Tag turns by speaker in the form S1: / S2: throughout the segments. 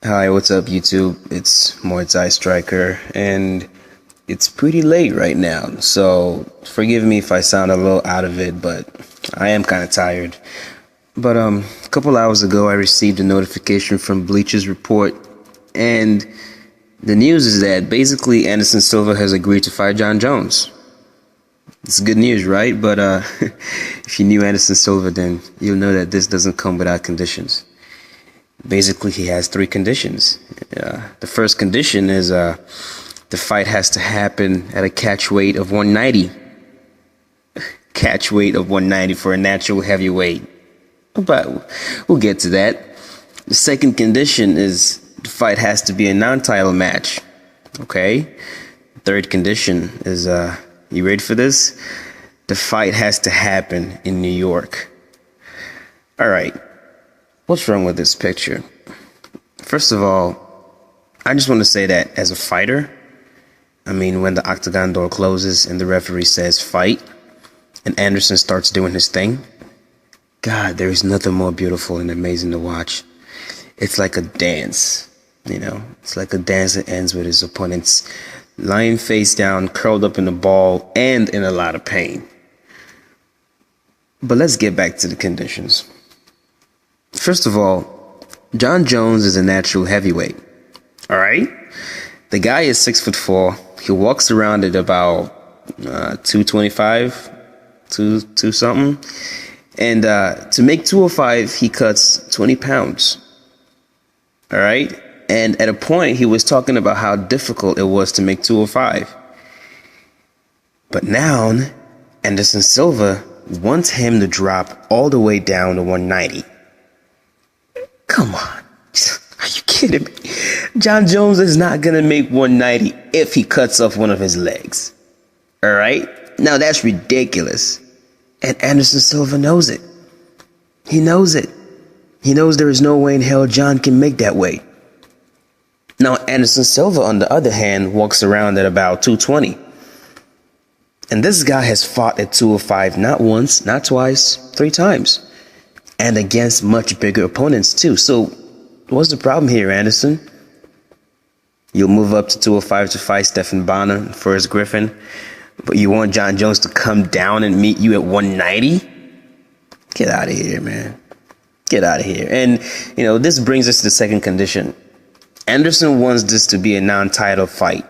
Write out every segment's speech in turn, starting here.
S1: Hi, what's up, YouTube? It's Muay Thai Striker, and it's pretty late right now, so forgive me if I sound a little out of it, but I am kind of tired. But a couple hours ago, I received a notification from Bleach's Report, and the news is that basically Anderson Silva has agreed to fight Jon Jones. It's good news, right? But if you knew Anderson Silva, then you'll know that this doesn't come without conditions. Basically, he has three conditions. The first condition is the fight has to happen at a catch weight of 190. Catch weight of 190 for a natural heavyweight. But we'll get to that. The second condition is the fight has to be a non-title match. Okay? Third condition is, you ready for this? The fight has to happen in New York. All right. What's wrong with this picture? First of all, I just want to say that as a fighter, when the octagon door closes and the referee says fight, and Anderson starts doing his thing, God, there is nothing more beautiful and amazing to watch. It's like a dance, It's like a dance that ends with his opponents lying face down, curled up in a ball, and in a lot of pain. But let's get back to the conditions. First of all, Jon Jones is a natural heavyweight. All right? The guy is 6'4". He walks around at about 225, two something. And to make 205, he cuts 20 pounds. All right? And at a point, he was talking about how difficult it was to make 205. But now, Anderson Silva wants him to drop all the way down to 190. Come on. Are you kidding me? Jon Jones is not going to make 190 if he cuts off one of his legs. All right? Now, that's ridiculous. And Anderson Silva knows it. He knows it. He knows there is no way in hell Jon can make that weight. Now, Anderson Silva, on the other hand, walks around at about 220. And this guy has fought at 205 not once, not twice, 3 times. And against much bigger opponents, too. So, what's the problem here, Anderson? You'll move up to 205 to fight Stephen Bonner and Forrest Griffin, but you want Jon Jones to come down and meet you at 190? Get out of here, man. Get out of here. And, this brings us to the second condition. Anderson wants this to be a non-title fight.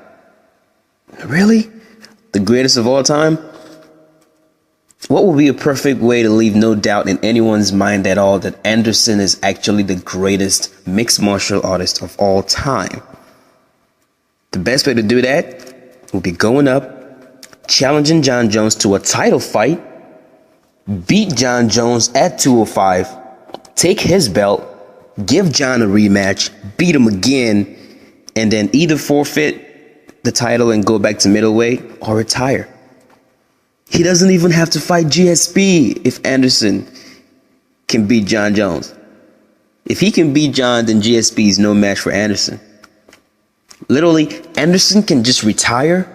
S1: Really? The greatest of all time? What would be a perfect way to leave no doubt in anyone's mind at all that Anderson is actually the greatest mixed martial artist of all time? The best way to do that would be going up, challenging Jon Jones to a title fight, beat Jon Jones at 205, take his belt, give Jon a rematch, beat him again, and then either forfeit the title and go back to middleweight or retire. He doesn't even have to fight GSP if Anderson can beat Jon Jones. If he can beat Jon, then GSP is no match for Anderson. Literally, Anderson can just retire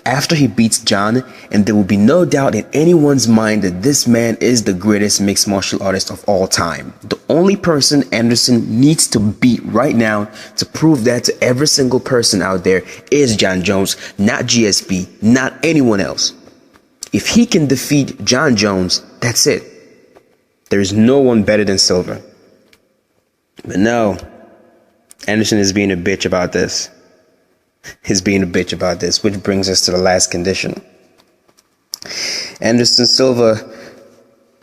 S1: after he beats Jon, and there will be no doubt in anyone's mind that this man is the greatest mixed martial artist of all time. The only person Anderson needs to beat right now to prove that to every single person out there is Jon Jones, not GSP, not anyone else. If he can defeat Jon Jones, that's it. There is no one better than Silva. But no, Anderson is being a bitch about this. He's being a bitch about this, which brings us to the last condition. Anderson Silva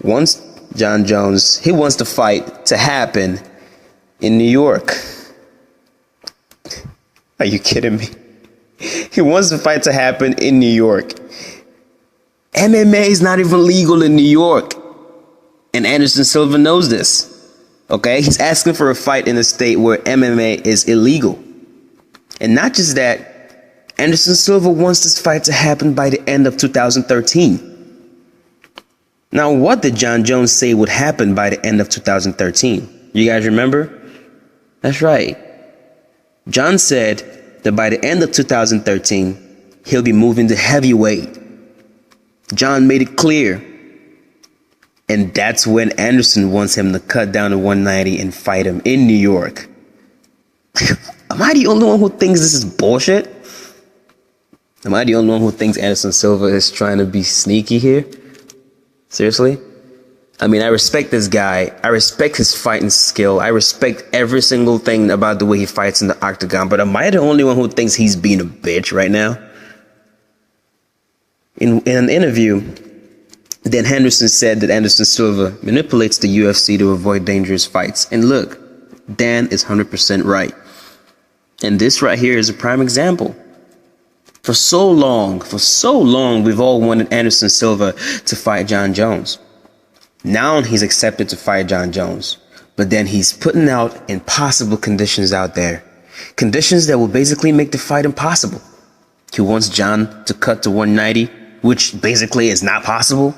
S1: wants Jon Jones, he wants the fight to happen in New York. Are you kidding me? He wants the fight to happen in New York. MMA is not even legal in New York. And Anderson Silva knows this. Okay? He's asking for a fight in a state where MMA is illegal. And not just that, Anderson Silva wants this fight to happen by the end of 2013. Now, what did Jon Jones say would happen by the end of 2013? You guys remember? That's right. Jon said that by the end of 2013, he'll be moving to heavyweight. Jon made it clear. And that's when Anderson wants him to cut down to 190 and fight him in New York. Am I the only one who thinks this is bullshit? Am I the only one who thinks Anderson Silva is trying to be sneaky here? Seriously? I mean, I respect this guy. I respect his fighting skill. I respect every single thing about the way he fights in the octagon. But am I the only one who thinks he's being a bitch right now? In an interview, Dan Henderson said that Anderson Silva manipulates the UFC to avoid dangerous fights. And look, Dan is 100% right. And this right here is a prime example. For so long, we've all wanted Anderson Silva to fight Jon Jones. Now he's accepted to fight Jon Jones. But then he's putting out impossible conditions out there. Conditions that will basically make the fight impossible. He wants Jon to cut to 190, which basically is not possible.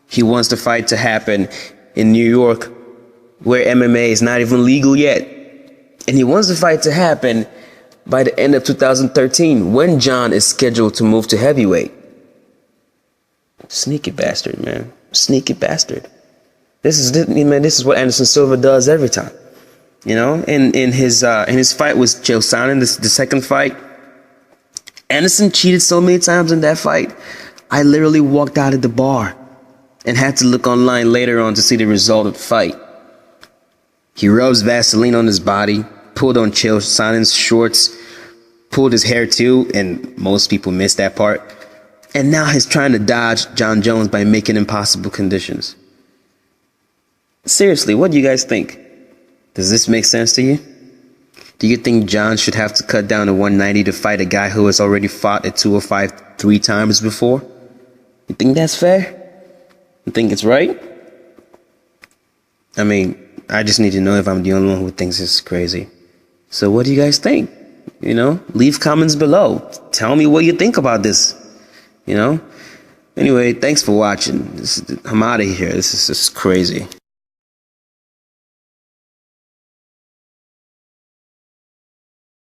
S1: He wants the fight to happen in New York, where MMA is not even legal yet. And he wants the fight to happen by the end of 2013, when Jon is scheduled to move to heavyweight. Sneaky bastard, man. Sneaky bastard. This is what Anderson Silva does every time. You know, in his fight with Chael Sonnen, the second fight, Anderson cheated so many times in that fight. I literally walked out of the bar and had to look online later on to see the result of the fight. He rubs Vaseline on his body, pulled on Chael Sonnen's shorts, pulled his hair too, and most people miss that part. And now he's trying to dodge Jon Jones by making impossible conditions. Seriously, what do you guys think? Does this make sense to you? Do you think Jon should have to cut down to 190 to fight a guy who has already fought at 205 3 times before? You think that's fair? You think it's right? I mean, I just need to know if I'm the only one who thinks this is crazy. So what do you guys think? You know, leave comments below. Tell me what you think about this. You know? Anyway, thanks for watching. I'm out of here. This is just crazy.